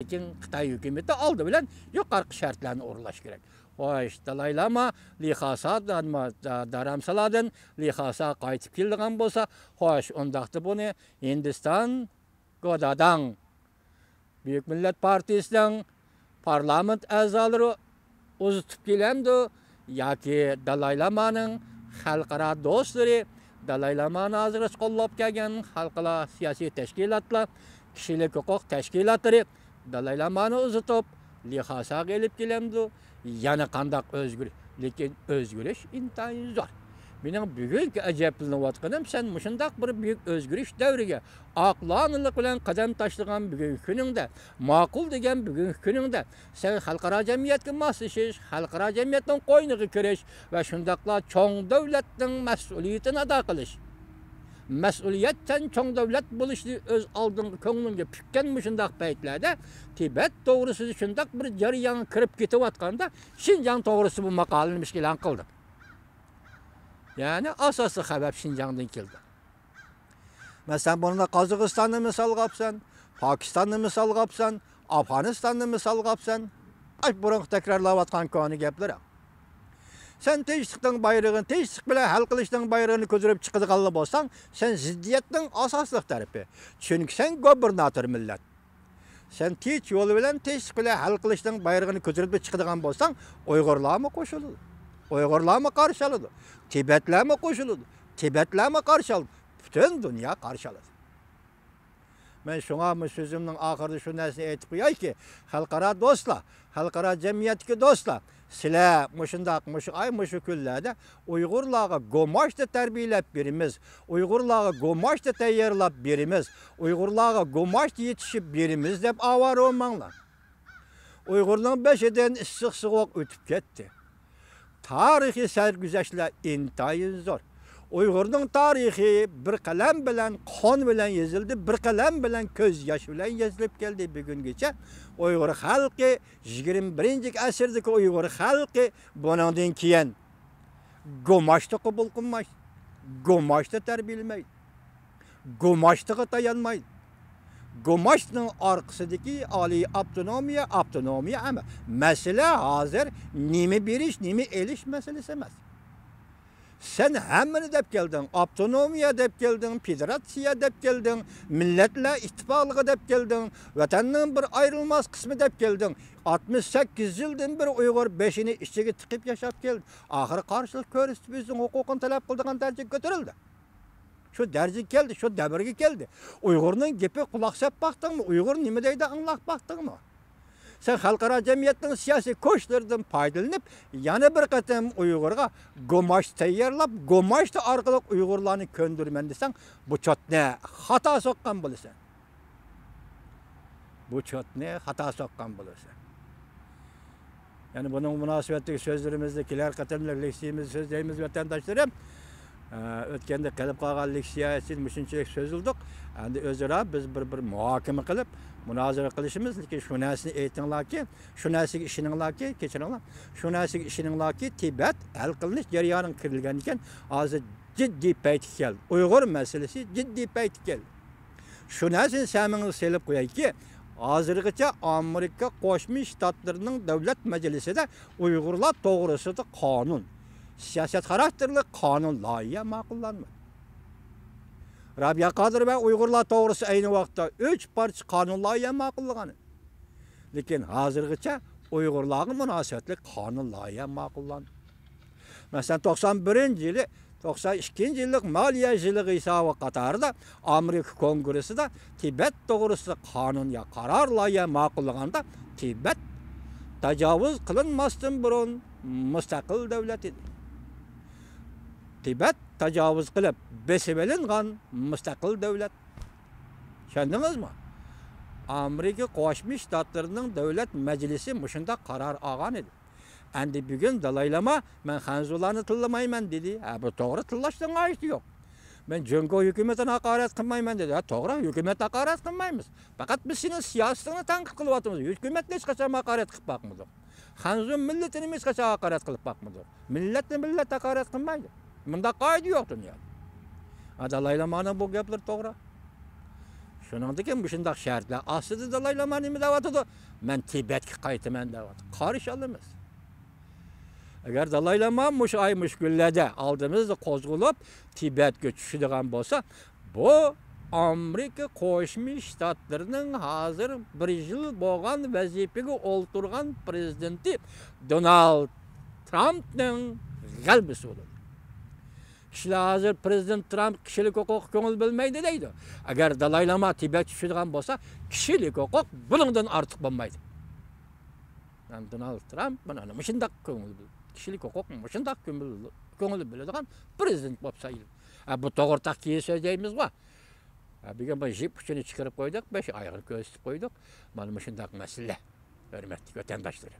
Lekin Xitoy hukumati oldi bilan yuqorqi shartlarni o'rlash kerak. Xo'sh, Dalay Lama Lixasadan daramsalardan Lixasa qaytib kelgan bo'lsa, xo'sh, undaqda buni Hindiston Godadang Büyük Millet Partiyasining parlament a'zolari uzitib kelamdi yoki Dalay Lamaning xalqaro do'stlari, Dalay Lamani hozircha qo'llab kelgan xalqaro siyosiy tashkilotlar, kishilik huquq tashkilotlari Dalay Lamani uzitib Lixasaga elib kelamdi. Yana qandaq o'zgarish, lekin o'zgarish intayin zo'r. Mening bugungi ajablanayotganim sen mushundaq bir buyuk o'zgarish davriga aqlonlik bilan qadam tashlagan bugungi kuningda, ma'qul degan bugungi kuningda sen xalqaro jamiyatga moslashish, xalqaro jamiyatning qo'yniga kirish va shundaqla cho'ng davlatning mas'uliyatini ado qilish. Mas'uliyatdan cho'ng davlat bo'lishni o'z oldingi ko'nglimga pukkan mushundaq paytlarda Tibet to'g'risida shundaq bir jarayon kirib ketayotganda Xinjiang to'g'risida bu maqolani mishkilan qildim. Yani asası xabar Şinjan'dan keldi. Mesela bunda Qozog'istonni misol qilibsan, Pokistonni misol qilibsan, Afg'onistonni misol qilibsan. Ay burun takrorlayotgan koni gaplar. Sen tinchlikning bayrog'ini, tinchlik bilan hal qilishning bayrog'ini ko'tarib chiqadigan bo'lsang, sen ziddiyatning asosli tarafi. Chunki sen gubernator millat. Sen tinch yo'l bilan tinchlik bilan hal qilishning bayrog'ini ko'tarib chiqadigan bo'lsang, Uyg'urlarmi qo'shiladi? Uyg'urlarmi qarshi oladi? Tibetlarmi qo'shiladi? Tibetlarmi qarshi oladi? Butun dunyo qarshi oladi. Men shunga so'zimning oxirida shu narsani aytib qo'yayki, xalqaro do'stlar, xalqaro jamiyatga do'stlar, sizlar mushu kunlarda Uyg'urlarga go'moshda tarbiyalab beramiz, Uyg'urlarga go'moshda tayyorlab beramiz, Uyg'urlarga go'moshda yetishib beramiz deb avaro olmanglar. Uyg'urning beshidan issiq sovuq o'tib ketdi. Tarihi sergüzeşler intayin zor. Uygur'un tarihi bir kalem bilen, kon bilen yazıldı, bir kalem bilen köz yaş bilen yazılıp geldi bir gün geçe. Uygur halkı, 21. asırdaki Uygur halkı bundan kiyen gomaşta kabul kılmaz, gomaşta terbiyelemez, gomaşta dayanmayız. Gomaştın arkasındaki ali avtonomiya ama mesele hazır nimi biriş, nimi eliş meselesi emez. Sen hemini dep geldin, avtonomiya dep geldin, federasiya dep geldin, milletle ittifaklığı dep geldin, vatanın bir ayrılmaz kısmı dep geldin. 68 yıldan bir Uygur 5'ini içine tıkıp yaşap geldi. Ahır karşılık körüstü bizim hukukun talep kıldığın derece götürüldü. Şu derece geldi, şu devirge geldi. Uygur'un gepi kulak sep baktın mı? Uygur nimedeydi anlak baktın mı? Sen halkara cemiyetin siyasi koşlardan faydalanıp, yana bir katım Uygur'a gomaş tayyorlap, gomaş da arkalık Uygurlarını köndürmen desen, bu çot ne hata sokkan bulursan. Bu çot ne hata sokkan bulursan. Yani bunun münasebetli sözlerimizdekiler katımlar, leksiyimiz, sözlerimiz vatandaşlarım, ötkende qilib qolganlik siyosiy mushunchalik so'zildik. Endi o'zaro biz bir muhokama qilib, munozara qilishimiz, lekin shu narsani aytinglarki, shu narsaga ishoninglarki, kechiringlar. Shu narsaga ishoninglarki, Tibet hal qilinish jarayoniga kirilgan ekan, hozir jiddiy payt keldi. Uyg'ur masalasi jiddiy payt keldi. Shu narsani samingizga selib qo'yayki, hozirgacha Amerika Qo'shma Shtatlarining davlat majlisida Uyg'urlar to'g'risida qonun, siyaset karakterli kanun loyiha ma'qullanmadi. Rabia Qadir ve Uygurlar to'g'risi aynı vaqtda 3 parça kanun loyiha ma'qullagan. Lekin hozirgacha Uygurlarga munosabatli kanun loyiha ma'qullandi. Masalan 91-yili 92-yillik moliya yili hisobi qatorida Amerika Kongressida Tibet to'g'risida kanun ya qaror loyiha ma'qullaganda Tibet tajovuz qilinmasdan burun mustaqil davlat edi. Tibet tajovuz qilib besibelingan mustaqil davlat. Tushundingiz mi? Amerika Qo'shma Shtatlarining davlat majlisi mushunda qaror olgan edi. Endi bugun Dalay Lama men Xanzularni tillamayman dedi. Bu to'g'ri, tillashdan ayti yo'q. Men Jungo hukumatini haqorat qilmayman dedi. To'g'ri, hukumat haqorat qilmaymiz. Faqat biz sening siyosatini tanqid qilyapmiz. Hukumatni hech qachon haqorat qilib boqmadik. Xanzu millatini hech qachon haqorat qilib boqmadik. Millatni millat haqorat qilmaydi. Bunda qoida yo'q dunyoda. Dalay Lama'nın bu gaplar to'g'ri. Şuningdek mushundaq shartlar ostida Dalay Lama nima deyapti? Men Tibetga qaytaman deyapti. Qarshi olamiz. Agar Dalay Lama mush ay mush kunlarda oldimizda qo'zg'alib Tibetga tushadigan bo'lsa, bu Amerika Qo'shma Shtatlarining hozir 1 yil bo'lgan vazifaga o'ltirgan prezidenti Donald Trumpning g'alabasi bo'ladi. Kishilar hozir prezident Trump kishilik huquq ko'ngil bilmaydi deydi. Agar Dalay Lama Tibet tushadigan bo'lsa, kishilik huquq buningdan ortiq bo'lmaydi. Donald Trump mana shunday ko'ngil biladi. Kishilik huquq shunday ko'ngil biladigan prezident bo'lib sayildi. Bu to'g'ri kiysa deymizmi? Bugun biz jip uchini chiqarib qo'ydik, 5 oyog'ini ko'rsatib qo'ydik. Mana shunday masala. Hurmatli vatandoshlar.